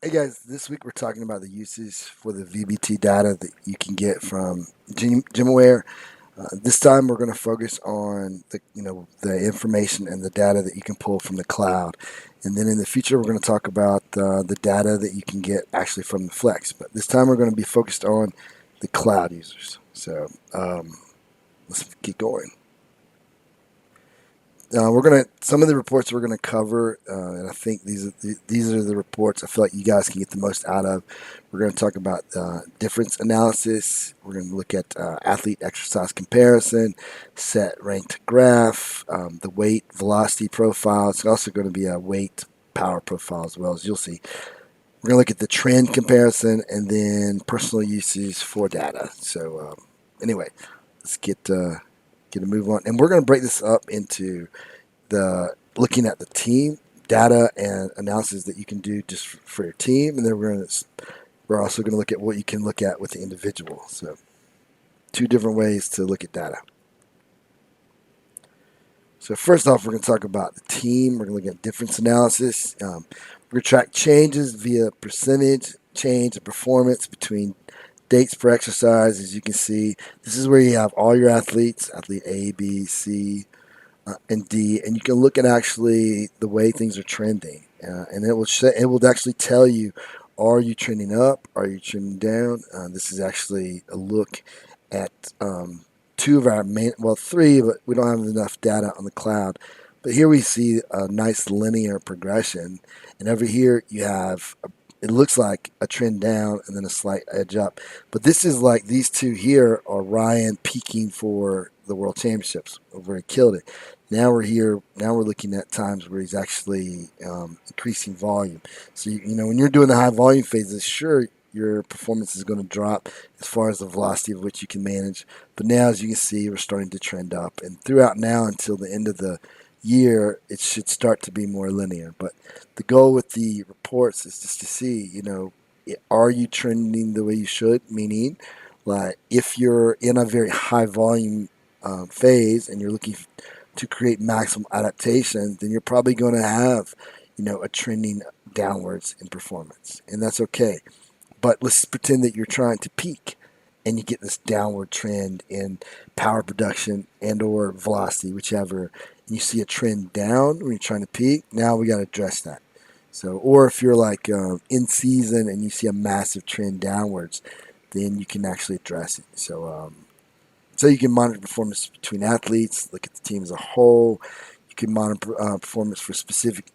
Hey guys, this week we're talking about the uses for the VBT data that you can get from GymAware. This time we're going to focus on the information and the data that you can pull from the cloud, and then in the future we're going to talk about the data that you can get actually from the Flex. But this time we're going to be focused on the cloud users. So let's get going. We're gonna some of the reports we're gonna cover, and I think these are the reports I feel like you guys can get the most out of. We're gonna talk about difference analysis. We're gonna look at athlete exercise comparison, set ranked graph, the weight velocity profile. It's also going to be a weight power profile as well, as you'll see. We're gonna look at the trend comparison and then personal uses for data. So anyway, let's get a move on, and we're going to break this up into the looking at the team data and analysis that you can do just for your team, and then we're also going to look at what you can look at with the individual. So two different ways to look at data. So first off, we're going to talk about the team. We're going to look at difference analysis. We're going to track changes via percentage change of performance between dates per exercise. As you can see, this is where you have all your athletes, athlete A, B, C, and D, and you can look at actually the way things are trending, and it will actually tell you, are you trending up, are you trending down. This is actually a look at two of our three, but we don't have enough data on the cloud. But here we see a nice linear progression, and over here you have it looks like a trend down and then a slight edge up. But this is like these two here are Ryan peaking for the World Championships where he killed it. Now we're here. Now we're looking at times where he's actually increasing volume. So when you're doing the high volume phases, sure, your performance is going to drop as far as the velocity of which you can manage. But now, as you can see, we're starting to trend up, and throughout now until the end of the year, it should start to be more linear. But the goal with the reports is just to see, are you trending the way you should? Meaning, like if you're in a very high volume phase and you're looking to create maximum adaptation, then you're probably going to have, a trending downwards in performance, and that's okay. But let's pretend that you're trying to peak and you get this downward trend in power production and or velocity, whichever, and you see a trend down when you're trying to peak. Now we got to address that. So, or if you're like in season and you see a massive trend downwards, then you can actually address it. So you can monitor performance between athletes, look at the team as a whole. You can monitor performance for specific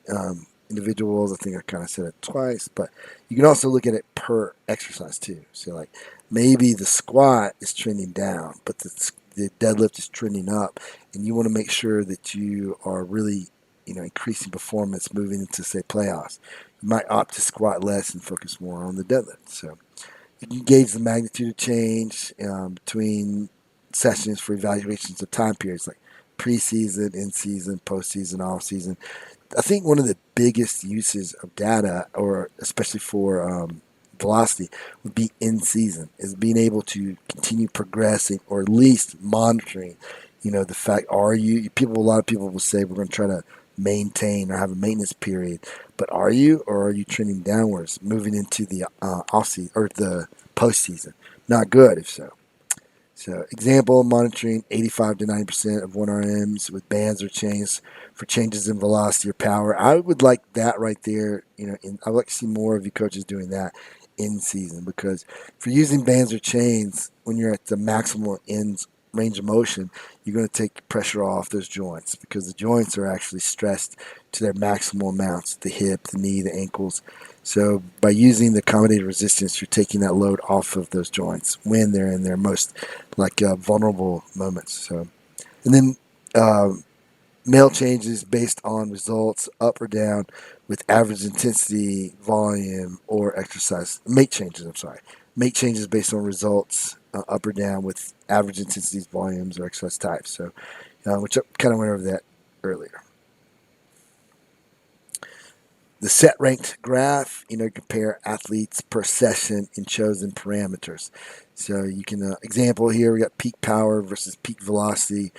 individuals. I think I kind of said it twice, but you can also look at it per exercise too. So like maybe the squat is trending down, but the deadlift is trending up, and you want to make sure that you are really increasing performance moving into, say, playoffs. You might opt to squat less and focus more on the deadlift. So you can gauge the magnitude of change between sessions for evaluations of time periods like preseason, in-season, postseason, off-season. I think one of the biggest uses of data, or especially for velocity, would be in season, is being able to continue progressing or at least monitoring. The fact, a lot of people will say we're going to try to maintain or have a maintenance period, but are you trending downwards moving into the off season or the postseason? Not good if so. So, example, monitoring 85 to 90% of 1RMs with bands or chains for changes in velocity or power. I would like that right there. I would like to see more of you coaches doing that in season, because if you're using bands or chains when you're at the maximal ends range of motion, you're going to take pressure off those joints, because the joints are actually stressed to their maximal amounts, the hip, the knee, the ankles. So by using the accommodated resistance, you're taking that load off of those joints when they're in their most vulnerable moments. So, and then male changes based on results up or down with average intensity, volume, or exercise. Make changes based on results up or down with average intensities, volumes, or exercise types. So, which I kind of went over that earlier. The set ranked graph, compare athletes per session in chosen parameters. So you can, example here, we got peak power versus peak velocity.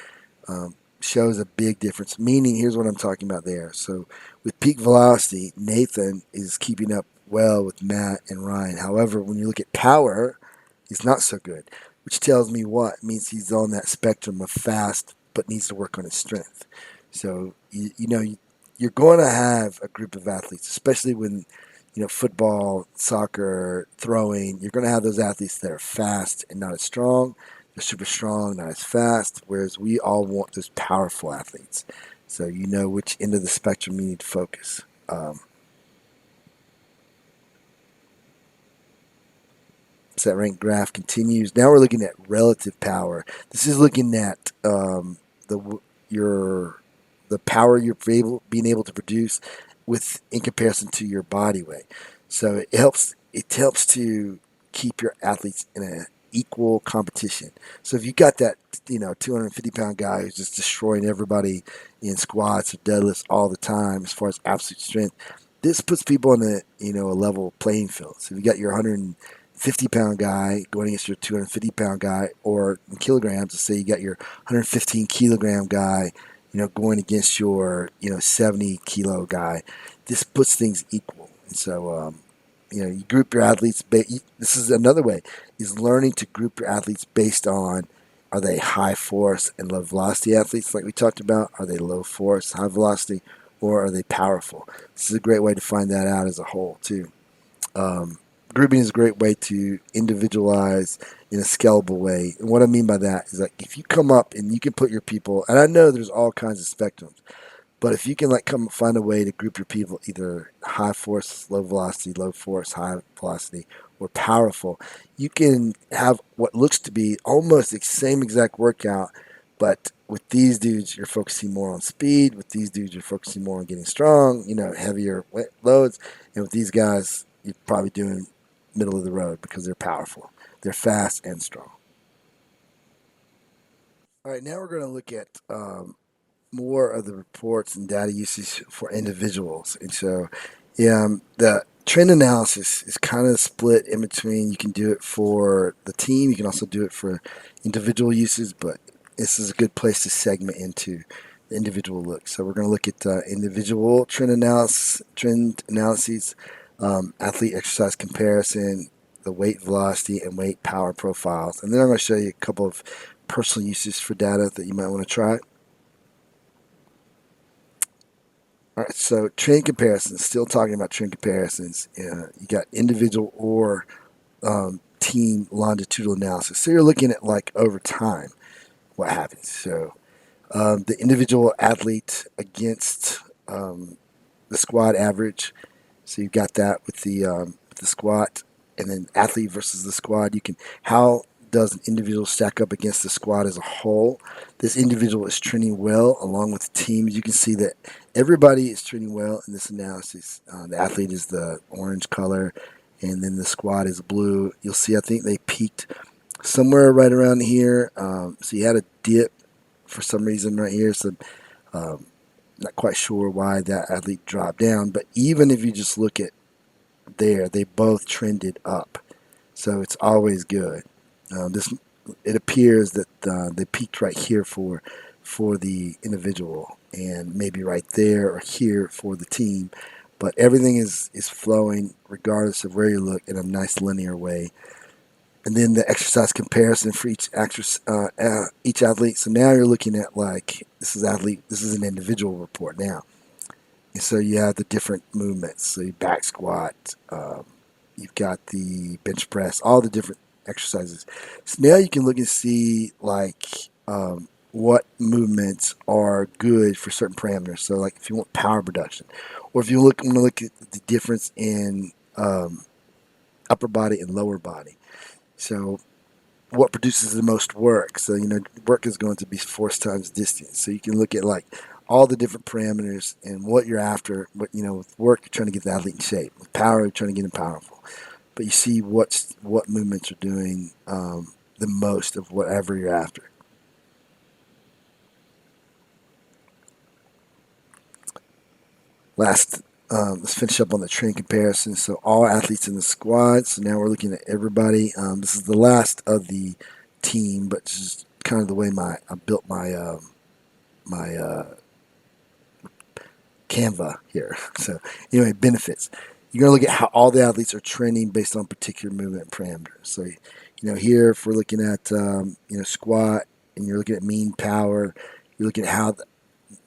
Shows a big difference, meaning here's what I'm talking about there. So with peak velocity, Nathan is keeping up well with Matt and Ryan. However, when you look at power, he's not so good, which tells me what? It means he's on that spectrum of fast, but needs to work on his strength. So, you're going to have a group of athletes, especially when, football, soccer, throwing, you're going to have those athletes that are fast and not as strong. They're super strong, not as fast, whereas we all want those powerful athletes. So you know which end of the spectrum you need to focus. That rank graph continues. Now we're looking at relative power. This is looking at the your the power you're being able to produce with in comparison to your body weight. So it helps to keep your athletes in an equal competition. So if you got that 250-pound guy who's just destroying everybody in squats or deadlifts all the time as far as absolute strength, this puts people on a level playing field. So if you got your 150-pound guy going against your 250-pound guy, or in kilograms, let's say you got your 115-kilogram guy, going against your 70-kilo guy. This puts things equal, and so you group your athletes. This is another way: is learning to group your athletes based on, are they high force and low velocity athletes, like we talked about? Are they low force, high velocity, or are they powerful? This is a great way to find that out as a whole too. Um, Grouping is a great way to individualize in a scalable way. And what I mean by that is, like, if you come up and you can put your people, and I know there's all kinds of spectrums, but if you can come find a way to group your people either high force, low velocity, low force, high velocity, or powerful, you can have what looks to be almost the same exact workout, but with these dudes, you're focusing more on speed. With these dudes, you're focusing more on getting strong, heavier loads. And with these guys, you're probably doing middle of the road because they're powerful. They're fast and strong. All right, now we're going to look at more of the reports and data usage for individuals. And so, the trend analysis is kind of split in between. You can do it for the team, you can also do it for individual uses, but this is a good place to segment into the individual look. So we're going to look at individual trend analyses, athlete exercise comparison, the weight velocity and weight power profiles, and then I'm going to show you a couple of personal uses for data that you might want to try. All right, so trend comparisons, still talking about trend comparisons. You got individual or team longitudinal analysis. So you're looking at, like, over time, what happens. So the individual athlete against the squad average. So you've got that with the squat, and then athlete versus the squad. How does an individual stack up against the squad as a whole? This individual is trending well along with the team. You can see that everybody is trending well in this analysis. The athlete is the orange color, and then the squad is blue. You'll see, I think they peaked somewhere right around here. So you had a dip for some reason right here. So not quite sure why that athlete dropped down. But even if you just look at there, they both trended up. So it's always good. It appears that they peaked right here for the individual, and maybe right there or here for the team. But everything is flowing regardless of where you look in a nice linear way. And then the exercise comparison for each athlete. So now you're looking at, like, this is an individual report now. And so you have the different movements. So you back squat, you've got the bench press, all the different exercises. So now you can look and see, like, what movements are good for certain parameters. So, like, if you want power production, or if you want to look at the difference in upper body and lower body. So what produces the most work? So, work is going to be force times distance. So you can look at, like, all the different parameters and what you're after. But, with work, you're trying to get the athlete in shape. With power, you're trying to get them powerful. But you see what movements are doing the most of whatever you're after. Let's finish up on the trend comparison. So all athletes in the squad. So now we're looking at everybody. This is the last of the team, but this is kind of the way I built my Canva here. So anyway, benefits. you're going to look at how all the athletes are trending based on particular movement parameters. So, here if we're looking at, squat and you're looking at mean power, you're looking at how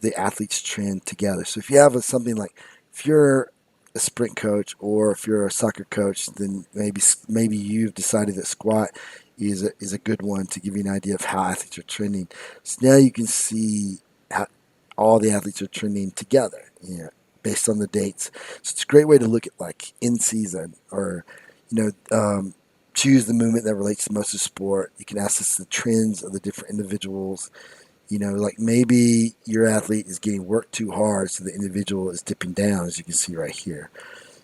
the athletes trend together. So if you have something like, if you're a sprint coach or if you're a soccer coach, then maybe you've decided that squat is a good one to give you an idea of how athletes are trending. So now you can see how all the athletes are trending together, based on the dates. So it's a great way to look at like in season or, choose the movement that relates to most of the sport. You can access the trends of the different individuals. Like maybe your athlete is getting worked too hard, so the individual is dipping down, as you can see right here.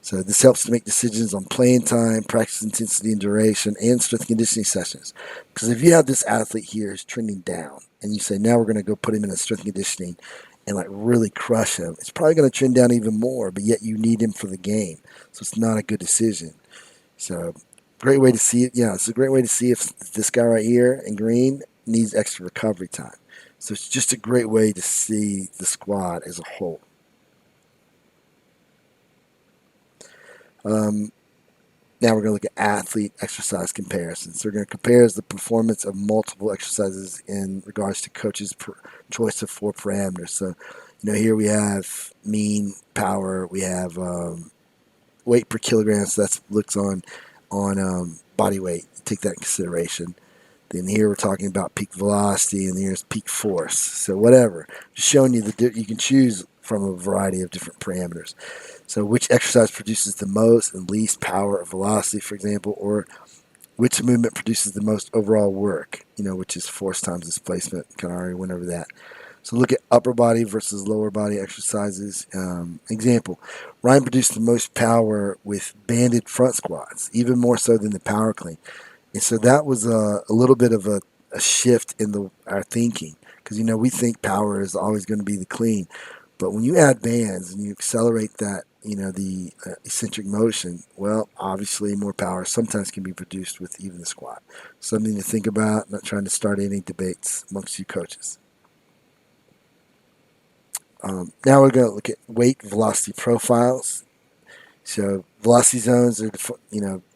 So this helps to make decisions on playing time, practice intensity and duration, and strength and conditioning sessions. Because if you have this athlete here who's trending down, and you say, now we're going to go put him in a strength and conditioning and like really crush him, it's probably going to trend down even more, but yet you need him for the game. So it's not a good decision. So great way to see it. Yeah, it's a great way to see if this guy right here in green needs extra recovery time. So it's just a great way to see the squad as a whole. Now we're going to look at athlete exercise comparisons. So we're going to compare the performance of multiple exercises in regards to coaches' choice of 4 parameters. So, here we have mean power, we have weight per kilogram. So that looks on body weight. Take that in consideration. Then here we're talking about peak velocity, and here's peak force. So whatever, just showing you you can choose from a variety of different parameters. So which exercise produces the most and least power or velocity, for example, or which movement produces the most overall work, which is force times displacement. Kind of already went over that. So look at upper body versus lower body exercises. Example, Ryan produced the most power with banded front squats, even more so than the power clean. And so that was a little bit of a shift in our thinking, because we think power is always going to be the clean, but when you add bands and you accelerate that, the eccentric motion, well, obviously more power sometimes can be produced with even the squat. Something to think about. I'm not trying to start any debates amongst you coaches. Now we're going to look at weight velocity profiles. So velocity zones are,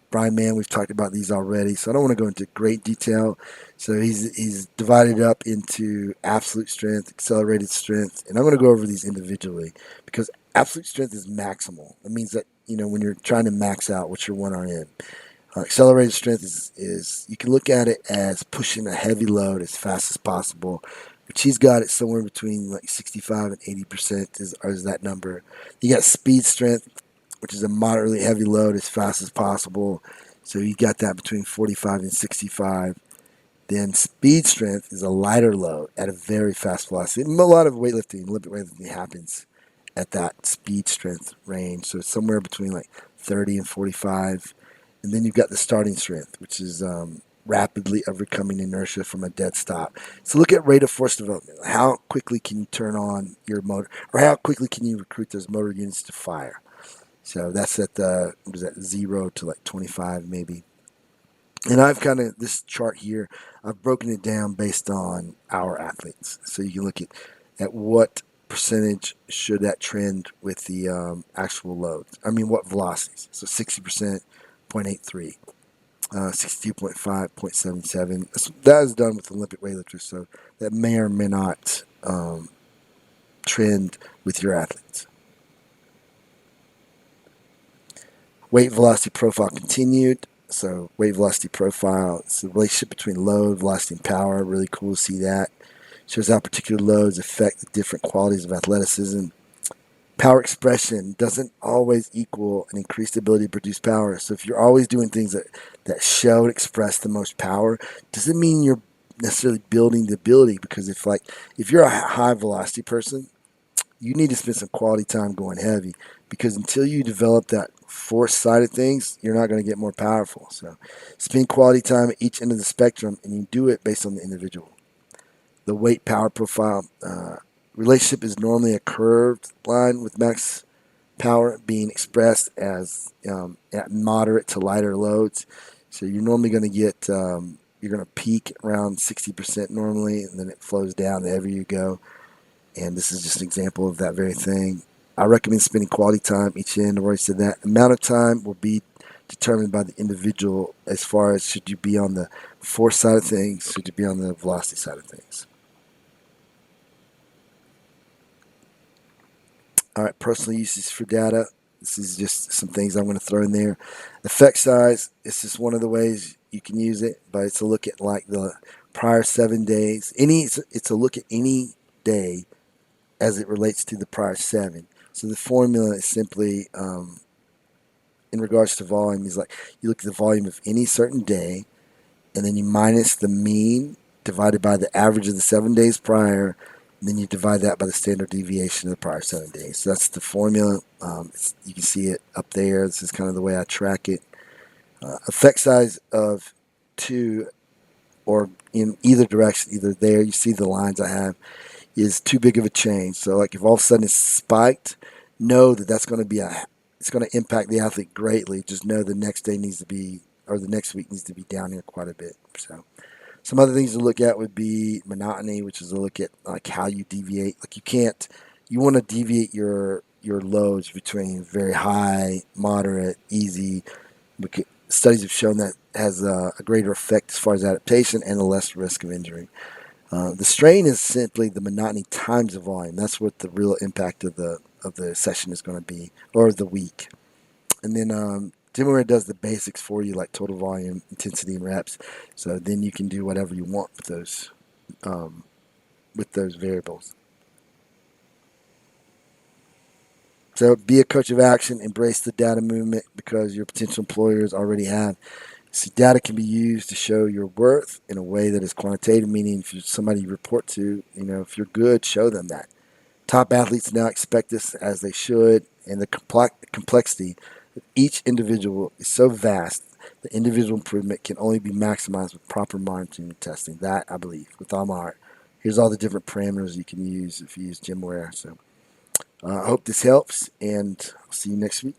Brian Mann, we've talked about these already, so I don't want to go into great detail. So he's divided up into absolute strength, accelerated strength, and I'm going to go over these individually because absolute strength is maximal. It means that, when you're trying to max out what your 1RM. Accelerated strength is you can look at it as pushing a heavy load as fast as possible, which he's got it somewhere between like 65 and 80% is that number. You got speed strength, which is a moderately heavy load as fast as possible. So you got that between 45 and 65. Then speed strength is a lighter load at a very fast velocity. A lot of weightlifting, Olympic weightlifting happens at that speed strength range. So it's somewhere between like 30 and 45. And then you've got the starting strength, which is rapidly overcoming inertia from a dead stop. So look at rate of force development. How quickly can you turn on your motor, or how quickly can you recruit those motor units to fire? So that's at 0 to like 25 maybe. And I've this chart here, I've broken it down based on our athletes. So you can look at what percentage should that trend with the actual loads. What velocities. So 60%, 0.83. 62.5, 0.77. That is done with Olympic weightlifters, so that may or may not trend with your athletes. Weight velocity profile continued. So weight velocity profile, it's the relationship between load, velocity, and power. Really cool to see that. Shows how particular loads affect the different qualities of athleticism. Power expression doesn't always equal an increased ability to produce power. So if you're always doing things that show and express the most power, doesn't mean you're necessarily building the ability, because if you're a high velocity person, you need to spend some quality time going heavy, because until you develop that force side of things, you're not going to get more powerful. So spend quality time at each end of the spectrum, and you do it based on the individual. The weight power profile relationship is normally a curved line, with max power being expressed as at moderate to lighter loads. So you're normally going to get you're going to peak around 60% normally, and then it flows down the heavier you go. And this is just an example of that very thing. I recommend spending quality time each end. I've already said that. Amount of time will be determined by the individual as far as should you be on the force side of things, should you be on the velocity side of things. All right, personal uses for data. This is just some things I'm going to throw in there. Effect size, it's just one of the ways you can use it, but it's a look at like the prior 7 days. It's a look at any day as it relates to the prior 7. So the formula is simply in regards to volume is like you look at the volume of any certain day, and then you minus the mean divided by the average of the 7 days prior, and then you divide that by the standard deviation of the prior 7 days. So that's the formula. You can see it up there. This is kind of the way I track it. Effect size of 2 or in either direction, either there, you see the lines I have, is too big of a change. So like if all of a sudden it's spiked, know that that's going to be it's going to impact the athlete greatly. Just know the next day needs to be, or the next week needs to be down here quite a bit. So some other things to look at would be monotony, which is a look at like how you deviate. Like you want to deviate your loads between very high, moderate, easy. Studies have shown that has a greater effect as far as adaptation and a less risk of injury. The strain is simply the monotony times the volume. That's what the real impact of the session is going to be, or the week. And then GymAware does the basics for you, like total volume, intensity, and reps. So then you can do whatever you want with those variables. So be a coach of action. Embrace the data movement because your potential employers already have. See, data can be used to show your worth in a way that is quantitative, meaning if you're somebody you report to, if you're good, show them that. Top athletes now expect this as they should, and the complexity of each individual is so vast that individual improvement can only be maximized with proper monitoring and testing. That, I believe, with all my heart. Here's all the different parameters you can use if you use GymAware. So I hope this helps, and I'll see you next week.